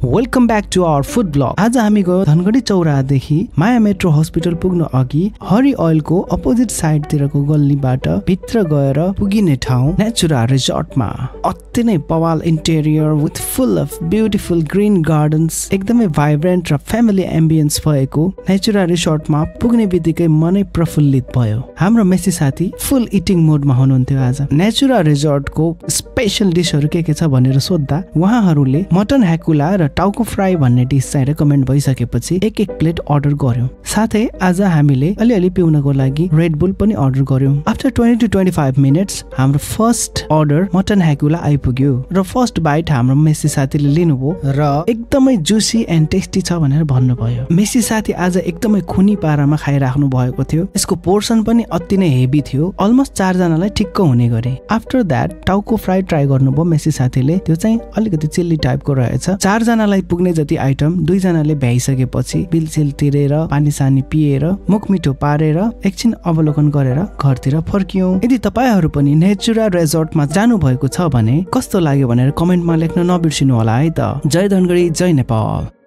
Welcome back to our food blog. आज हामी गयो धनगढी चौराहादेखि माया मेट्रो हस्पिटल पुग्न अघि हरि ओइलको अपोजिट साइडतिरको गल्लीबाट भित्र गएर पुगिने ठाउँ नेचुरा रिजोर्टमा। अति नै पवाल interior with full of beautiful green gardens, एकदमै भाइब्रेन्ट र फ्यामिली एम्बियन्स भएको नेचुरा रिजोर्टमा पुग्ने बित्तिकै मनै प्रफुल्लित भयो। हाम्रो मेसी साथी फुल इटिङ मोडमा हुनुहुन्थ्यो। आज नेचुरा रिजोर्टको स्पेशल डिसहरू के छ भनेर सोध्दा उहाँहरूले मटन ह्याकुला र टाउको फ्राई भन्ने डिस चाहिँ रेकमेन्ड भइसकेपछि एक प्लेट अर्डर गर्यौं। साथै आज हामीले अलिअलि पिउनको लागि रेड बुल पनि अर्डर गर्यौं। आफ्टर 20 to 25 मिनट्स हाम्रो फर्स्ट अर्डर मटन ह्याकुला आइपुग्यो र फर्स्ट बाइट हाम्रो मेसी साथीले लिनुभयो र एकदमै जुसी एन्ड टेस्टी छ भनेर भन्नुभयो। मेसी साथी आज एकदमै खुनी पारामा खाइराख्नु भएको थियो। यसको पोर्सन पनि अति नै हेभी थियो, अलमोस्ट 4 जनालाई ठिक्क हुने गरे। आफ्टर दैट टाउको फ्राई ट्राई गर्नुभयो मेसी साथीले। त्यो चाहिँ अलिकति चिल्ली टाइपको रहेछ। 4 जनालाई पुग्ने जति आइटम 2 जनाले भ्याइसकेपछि बिलसिल तिरेर पानी सानी पिएर मुख मिठो पारेर एकछिन अवलोकन गरेर घरतिर फर्कियौं। यदि तपाईहरु पनि नेचुरा रिजोर्टमा जानु भएको छ भने कस्तो लाग्यो भनेर कमेन्टमा लेख्न नबिर्सिनु होला है त। जय धनगढी, जय नेपाल।